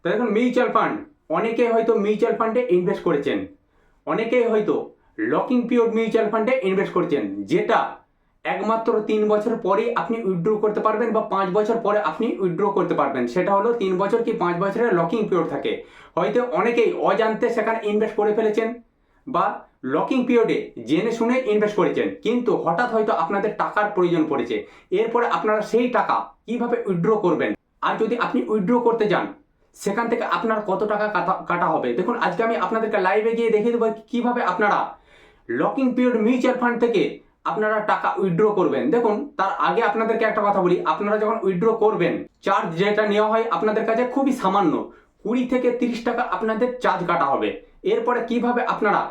তো দেখুন mutual fund, অনেকেই হয়তো মিউচুয়াল ফান্ডে ইনভেস্ট করেছেন, অনেকেই হয়তো লকিং পিরিয়ড মিউচুয়াল ফান্ডে ইনভেস্ট করেছেন, যেটা একমাত্র 3 বছর পরেই আপনি উইথড্র করতে পারবেন বা 5 বছর পরে আপনি উইথড্র করতে পারবেন। সেটা হলো 3 বছর কি 5 বছরের লকিং পিরিয়ড থাকে। হয়তো অনেকেই অজান্তে সেখানে ইনভেস্ট করে ফেলেছেন বা লকিং পিরিয়ডে জেনে শুনে ইনভেস্ট করেছেন, কিন্তু হঠাৎ হয়তো আপনাদের টাকার প্রয়োজন পড়েছে। এরপরে আপনারা সেই টাকা কিভাবে উইথড্র করবেন, আর যদি আপনি উইথড্র করতে যান সেখান থেকে আপনার কত টাকা কাটা হবে। দেখুন আজকে আমি আপনাদেরকে লাইভে গিয়ে দেখিয়ে দেবো কিভাবে আপনারা লকিং পিরিয়ড মিউচুয়াল ফান্ড থেকে আপনারা টাকা উইথড্র করবেন। দেখুন তার আগে আপনাদেরকে একটা কথা বলি, আপনারা যখন উইথড্র করবেন চার্জ যেটা নেওয়া হয় আপনাদের কাছে খুবই সামান্য, 20 থেকে 30 টাকা আপনাদের চার্জ কাটা হবে। এরপরে কিভাবে আপনারা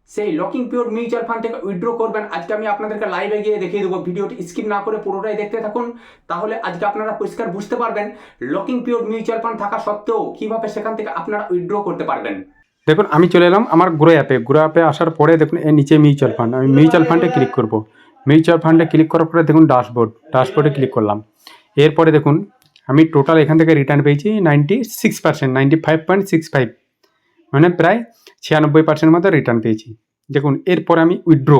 সেই লকিং পিরিয়ড মিউচুয়াল ফান্ড থেকে উইথড্র করবেন আজকে আমি আপনাদেরকে লাইভে গিয়ে দেখিয়ে দেবো। ভিডিওটি স্কিপ না করে পুরোটাই দেখতে থাকুন, তাহলে আজকে আপনারা পরিষ্কার বুঝতে পারবেন লকিং পিরিয়ড মিউচুয়াল ফান্ড থাকা সত্ত্বেও কিভাবে সেখান থেকে আপনারা উইথড্র করতে পারবেন। দেখুন আমি চলে এলাম আমার গ্রো অ্যাপে আসার পরে দেখুন এর নিচে মিউচুয়াল ফান্ড, আমি মিউচুয়াল ফান্ডে ক্লিক করব। মিউচুয়াল ফান্ডে ক্লিক করার পরে দেখুন ড্যাশবোর্ডে ক্লিক করলাম। এরপরে দেখুন আমি টোটাল এখান থেকে রিটার্ন পেয়েছি 96%, 95.65, মানে প্রায় 96% মতো রিটার্ন পেয়েছি। দেখুন এরপরে আমি উইথড্র,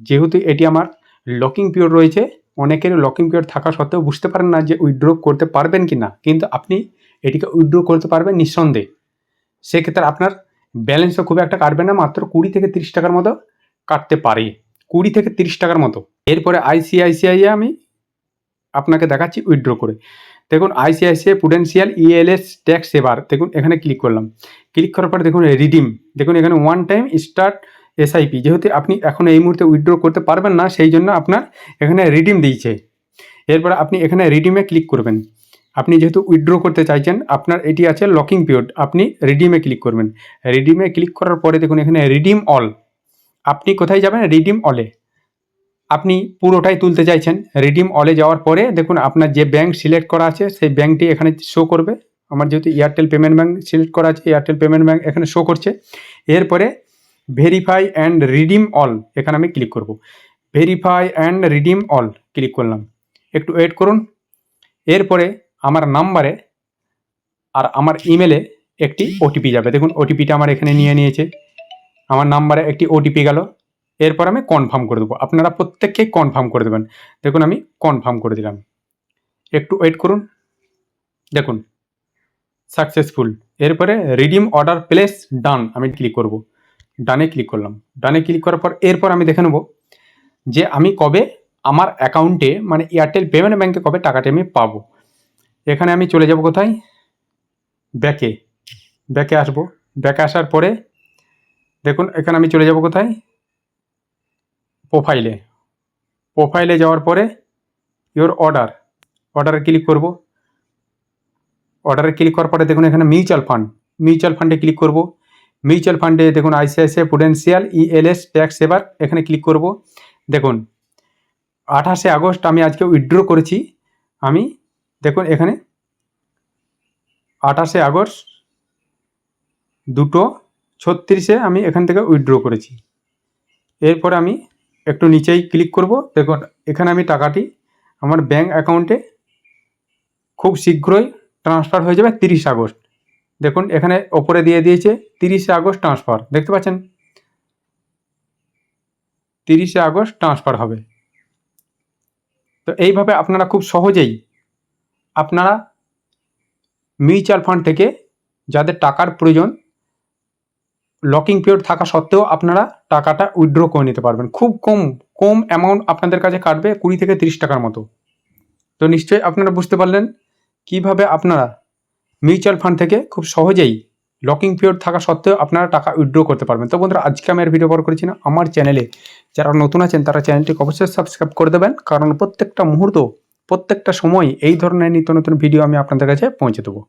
যেহেতু এটি আমার লকিং পিরিয়ড রয়েছে, অনেকের লকিং পিরিয়ড থাকা সত্ত্বেও বুঝতে পারেন না যে উইথড্র করতে পারবেন কি না, কিন্তু আপনি এটিকে উইথড্র করতে পারবেন নিঃসন্দেহে। সেক্ষেত্রে আপনার ব্যালেন্সও খুব একটা কাটবে না, মাত্র 20 থেকে 30 টাকার মতো কাটতে পারে, 20 থেকে 30 টাকার মতো। এরপরে আইসিআইসিআইয়ে আমি আপনাকে দেখাচ্ছি উইথড্র করে। দেখুন আইসিআইসিআই প্রুডেন্সিয়াল ইএলএস ট্যাক্স সেভার, দেখুন এখানে ক্লিক করলাম। ক্লিক করার পরে দেখুন রিডিম, দেখুন এখানে ওয়ান টাইম স্টার্ট এসআইপি, যেহেতু আপনি এখন এই মুহূর্তে উইথড্র করতে পারবেন না সেই জন্য আপনার এখানে রিডিম দিয়েছে। এরপরে আপনি এখানে রিডিমে ক্লিক করবেন। আপনি যেহেতু উইথড্র করতে চাইছেন, আপনার এটি আছে লকিং পিরিয়ড, আপনি রিডিমে ক্লিক করবেন। রিডিমে ক্লিক করার পরে দেখুন এখানে রিডিম অল, আপনি কোথায় যাবেন? রিডিম অলে। আপনি পুরোটাই তুলতে চাইছেন, রিডিম অলে যাওয়ার পরে দেখুন আপনার যে ব্যাংক সিলেক্ট করা আছে সেই ব্যাংকটি এখানে শো করবে। আমার যেহেতু এয়ারটেল পেমেন্ট ব্যাংক সিলেক্ট করা আছে, এয়ারটেল পেমেন্ট ব্যাংক এখানে শো করছে। এরপরে ভেরিফাই অ্যান্ড রিডিম অল, এখানে আমি ক্লিক করব। Verify and redeem all click করলাম, একটু ওয়েট করুন। এরপরে আমার নাম্বারে আর আমার ইমেলে একটি ওটিপি যাবে। দেখুন ওটিপিটা আমার এখানে নিয়েছে, আমার নাম্বারে একটি ওটিপি গেল। এরপর আমি কনফার্ম করে দেবো, আপনারা প্রত্যেককেই কনফার্ম করে দেবেন। দেখুন আমি কনফার্ম করে দিলাম, একটু ওয়েট করুন। দেখুন সাকসেসফুল। এরপরে রিডিম অর্ডার প্লেস ডান, আমি ক্লিক করব। ডানে ক্লিক করলাম। ডানে ক্লিক করার পর এরপর আমি দেখে নেব যে আমি কবে আমার অ্যাকাউন্টে, মানে এয়ারটেল পেমেন্ট ব্যাঙ্কে কবে টাকাটি আমি পাবো। এখানে আমি চলে যাব কোথায়? ব্যাকে আসবো। ব্যাকে আসার পরে দেখুন এখানে আমি চলে যাব কোথায়? প্রোফাইলে যাওয়ার পরে ইওর অর্ডারে ক্লিক করব। অর্ডারে ক্লিক করার পরে দেখুন এখানে মিউচুয়াল ফান্ডে ক্লিক করব। মিউচুয়াল ফান্ডে দেখুন আইসিআইসিআই প্রুডেন্সিয়াল ইএলএস ট্যাক্স সেভার, এখানে ক্লিক করব। দেখুন 28শে আগস্ট আমি আজকে উইথড্র করেছি। আমি দেখুন এখানে 28শে আগস্ট 2:36 আমি এখান থেকে উইথড্র করেছি। এরপর আমি একটু নিচেই ক্লিক করব। দেখুন এখানে আমি টাকাটি আমার ব্যাঙ্ক অ্যাকাউন্টে খুব শীঘ্রই ট্রান্সফার হয়ে যাবে 30 আগস্ট। দেখুন এখানে ওপরে দিয়ে দিয়েছে 30শে আগস্ট ট্রান্সফার, দেখতে পাচ্ছেন 30শে আগস্ট ট্রান্সফার হবে। তো এইভাবে আপনারা খুব সহজেই আপনারা মিউচুয়াল ফান্ড থেকে যাদের টাকার প্রয়োজন, লকিং পিরিয়ড থাকা সত্ত্বেও আপনারা টাকাটা উইথড্র করে নিতে পারবেন। খুব কম অ্যামাউন্ট আপনাদের কাছে কাটবে, 20 থেকে 30 টাকার মতো। তো নিশ্চয়ই আপনারা বুঝতে পারলেন কিভাবে আপনারা মিউচুয়াল ফান্ড থেকে খুব সহজেই লকিং পিরিয়ড থাকা সত্ত্বেও আপনারা টাকা উইথড্র করতে পারবেন। তো বন্ধুরা আজকে আমি আর ভিডিও কল করেছি না, আমার চ্যানেলে যারা নতুন আছেন তারা চ্যানেলটিকে অবশ্যই সাবস্ক্রাইব করে দেবেন, কারণ প্রত্যেকটা মুহূর্ত প্রত্যেকটা সময় এই ধরনের নিত্য নতুন ভিডিও আমি আপনাদের কাছে পৌঁছে দেবো।